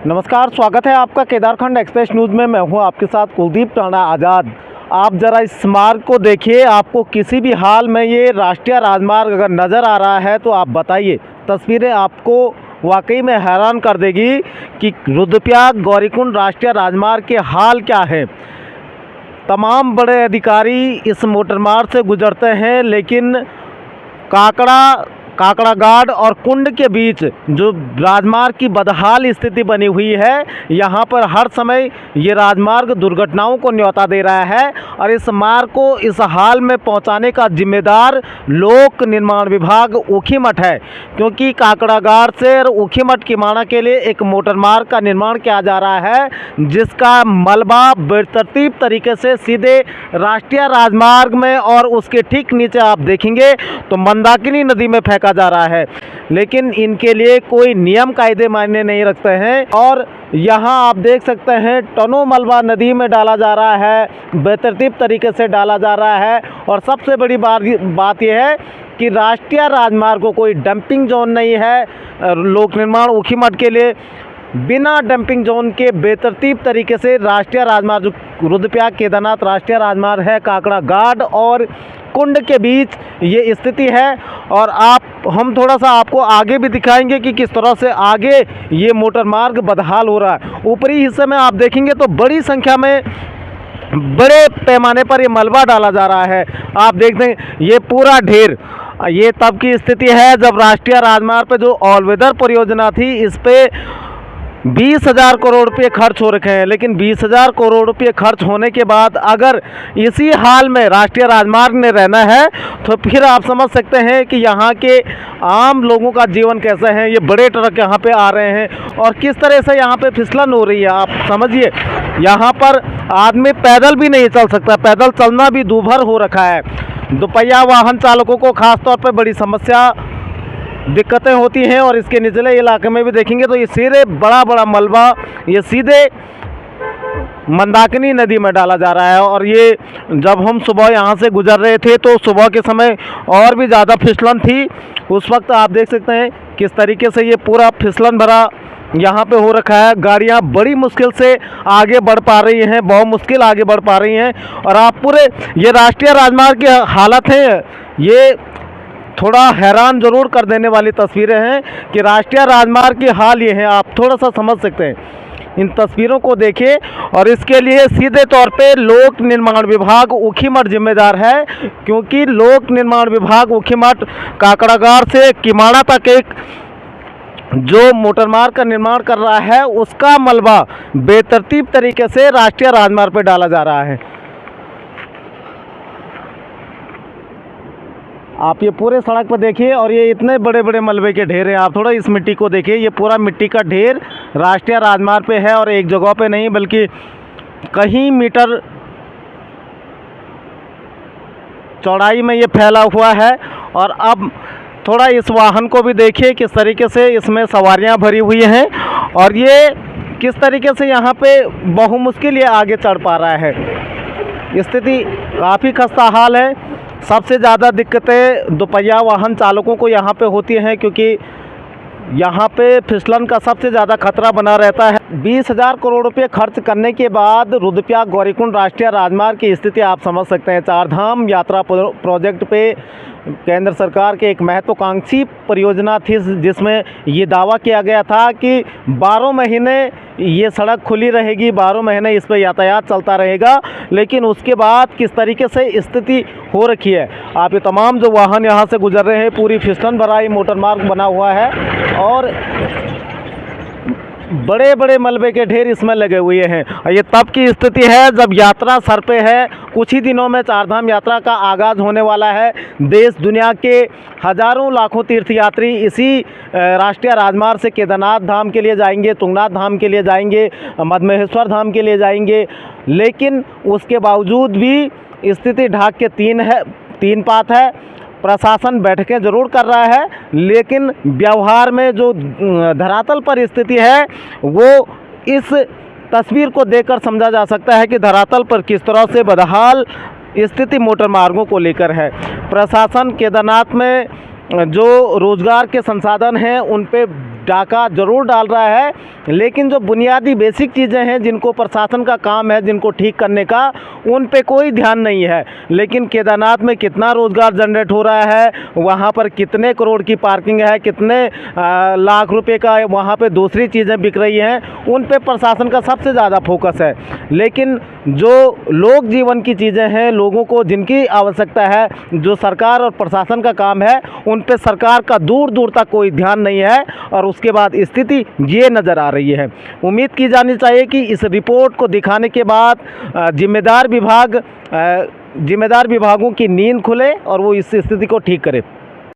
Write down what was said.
नमस्कार, स्वागत है आपका केदारखंड एक्सप्रेस न्यूज़ में। मैं हूं आपके साथ कुलदीप टाणा आज़ाद। आप ज़रा इस मार्ग को देखिए, आपको किसी भी हाल में ये राष्ट्रीय राजमार्ग अगर नज़र आ रहा है तो आप बताइए। तस्वीरें आपको वाकई में हैरान कर देगी कि रुद्रप्रयाग गौरीकुंड राष्ट्रीय राजमार्ग के हाल क्या है। तमाम बड़े अधिकारी इस मोटर मार्ग से गुजरते हैं, लेकिन काकड़ागाड़ और कुंड के बीच जो राजमार्ग की बदहाल स्थिति बनी हुई है, यहाँ पर हर समय ये राजमार्ग दुर्घटनाओं को न्योता दे रहा है। और इस मार्ग को इस हाल में पहुँचाने का जिम्मेदार लोक निर्माण विभाग ऊखीमठ है, क्योंकि काकड़ागाड़ से ऊखीमठ किमाना के लिए एक मोटर मार्ग का निर्माण किया जा रहा है, जिसका मलबा बेतरतीब तरीके से सीधे राष्ट्रीय राजमार्ग में और उसके ठीक नीचे आप देखेंगे तो मंदाकिनी नदी में फेंका जा रहा है। लेकिन इनके लिए कोई नियम कायदे मायने नहीं रखते हैं। और यहाँ आप देख सकते हैं टनों मलबा नदी में डाला जा रहा है, बेतरतीब तरीके से डाला जा रहा है। और सबसे बड़ी बात यह है कि राष्ट्रीय राजमार्ग को कोई डंपिंग जोन नहीं है। लोक निर्माण ऊखीमठ के लिए बिना डंपिंग जोन के बेतरतीब तरीके से राष्ट्रीय राजमार्ग जो रुद्रप्रयाग केदारनाथ राष्ट्रीय राजमार्ग है, काकड़ागाड़ और कुंड के बीच ये स्थिति है। और हम थोड़ा सा आपको आगे भी दिखाएंगे कि किस तरह से आगे ये मोटर मार्ग बदहाल हो रहा है। ऊपरी हिस्से में आप देखेंगे तो बड़ी संख्या में बड़े पैमाने पर ये मलबा डाला जा रहा है। आप देखते हैं ये पूरा ढेर, ये तब की स्थिति है जब राष्ट्रीय राजमार्ग पे जो ऑल वेदर परियोजना थी, इस पे 20,000 करोड़ रुपये खर्च हो रखे हैं। लेकिन 20,000 करोड़ रुपये खर्च होने के बाद अगर इसी हाल में राष्ट्रीय राजमार्ग में रहना है तो फिर आप समझ सकते हैं कि यहाँ के आम लोगों का जीवन कैसा है। ये बड़े ट्रक यहाँ पे आ रहे हैं और किस तरह से यहाँ पे फिसलन हो रही है। आप समझिए, यहाँ पर आदमी पैदल भी नहीं चल सकता, पैदल चलना भी दूभर हो रखा है। दोपहिया वाहन चालकों को खासतौर पर बड़ी समस्या दिक्कतें होती हैं। और इसके निचले इलाके में भी देखेंगे तो ये सीधे बड़ा मलबा ये सीधे मंदाकिनी नदी में डाला जा रहा है। और ये जब हम सुबह यहाँ से गुजर रहे थे तो सुबह के समय और भी ज़्यादा फिसलन थी। उस वक्त आप देख सकते हैं किस तरीके से ये पूरा फिसलन भरा यहाँ पे हो रखा है। गाड़ियाँ बड़ी मुश्किल से आगे बढ़ पा रही हैं, बहुत मुश्किल आगे बढ़ पा रही हैं। और आप पूरे ये राष्ट्रीय राजमार्ग की हालत है, ये थोड़ा हैरान जरूर कर देने वाली तस्वीरें हैं कि राष्ट्रीय राजमार्ग की हाल ये है। आप थोड़ा सा समझ सकते हैं, इन तस्वीरों को देखिए। और इसके लिए सीधे तौर पे लोक निर्माण विभाग ऊखीमठ जिम्मेदार है, क्योंकि लोक निर्माण विभाग ऊखीमठ काकड़ागाड़ से किमाना तक एक जो मोटर मार्ग का निर्माण कर रहा है, उसका मलबा बेतरतीब तरीके से राष्ट्रीय राजमार्ग पर डाला जा रहा है। आप ये पूरे सड़क पर देखिए और ये इतने बड़े बड़े मलबे के ढेर हैं। आप थोड़ा इस मिट्टी को देखिए, ये पूरा मिट्टी का ढेर राष्ट्रीय राजमार्ग पे है। और एक जगह पे नहीं बल्कि कई मीटर चौड़ाई में ये फैला हुआ है। और अब थोड़ा इस वाहन को भी देखिए किस तरीके से इसमें सवारियां भरी हुई हैं और ये किस तरीके से यहाँ पे बहुमुश्किल ये आगे चढ़ पा रहा है। स्थिति काफ़ी खस्ता हाल है। सबसे ज़्यादा दिक्कतें दोपहिया वाहन चालकों को यहाँ पे होती हैं, क्योंकि यहाँ पे फिसलन का सबसे ज़्यादा खतरा बना रहता है। 20,000 करोड़ रुपये खर्च करने के बाद रुद्रप्रयाग गौरीकुंड राष्ट्रीय राजमार्ग की स्थिति आप समझ सकते हैं। चारधाम यात्रा प्रोजेक्ट पे केंद्र सरकार के एक महत्वाकांक्षी परियोजना थी, जिसमें ये दावा किया गया था कि 12 महीने ये सड़क खुली रहेगी, 12 महीने इस पर यातायात चलता रहेगा। लेकिन उसके बाद किस तरीके से स्थिति हो रखी है। आप ये तमाम जो वाहन यहाँ से गुजर रहे हैं, पूरी फिसलन भरा ही मोटर मार्ग बना हुआ है और बड़े बड़े मलबे के ढेर इसमें लगे हुए हैं। ये तब की स्थिति है जब यात्रा सर पे है। कुछ ही दिनों में चारधाम यात्रा का आगाज़ होने वाला है। देश दुनिया के हज़ारों लाखों तीर्थयात्री इसी राष्ट्रीय राजमार्ग से केदारनाथ धाम के लिए जाएंगे, तुंगनाथ धाम के लिए जाएंगे, मद्महेश्वर धाम के लिए जाएंगे। लेकिन उसके बावजूद भी स्थिति ढाक के तीन पात है। प्रशासन बैठकें ज़रूर कर रहा है, लेकिन व्यवहार में जो धरातल पर स्थिति है वो इस तस्वीर को देखकर समझा जा सकता है कि धरातल पर किस तरह से बदहाल स्थिति मोटर मार्गों को लेकर है। प्रशासन केदारनाथ में जो रोज़गार के संसाधन हैं उन पे डाका ज़रूर डाल रहा है, लेकिन जो बुनियादी बेसिक चीज़ें हैं जिनको प्रशासन का काम है जिनको ठीक करने का, उन पे कोई ध्यान नहीं है। लेकिन केदारनाथ में कितना रोज़गार जनरेट हो रहा है, वहाँ पर कितने करोड़ की पार्किंग है, कितने लाख रुपए का वहाँ पे दूसरी चीज़ें बिक रही हैं, उन पे प्रशासन का सबसे ज़्यादा फोकस है। लेकिन जो लोक जीवन की चीज़ें हैं, लोगों को जिनकी आवश्यकता है, जो सरकार और प्रशासन का काम है, उन पे सरकार का दूर दूर तक कोई ध्यान नहीं है। और उसके बाद स्थिति ये नज़र आ रही है। उम्मीद की जानी चाहिए कि इस रिपोर्ट को दिखाने के बाद जिम्मेदार विभागों की नींद खुले और वो इस स्थिति को ठीक करे।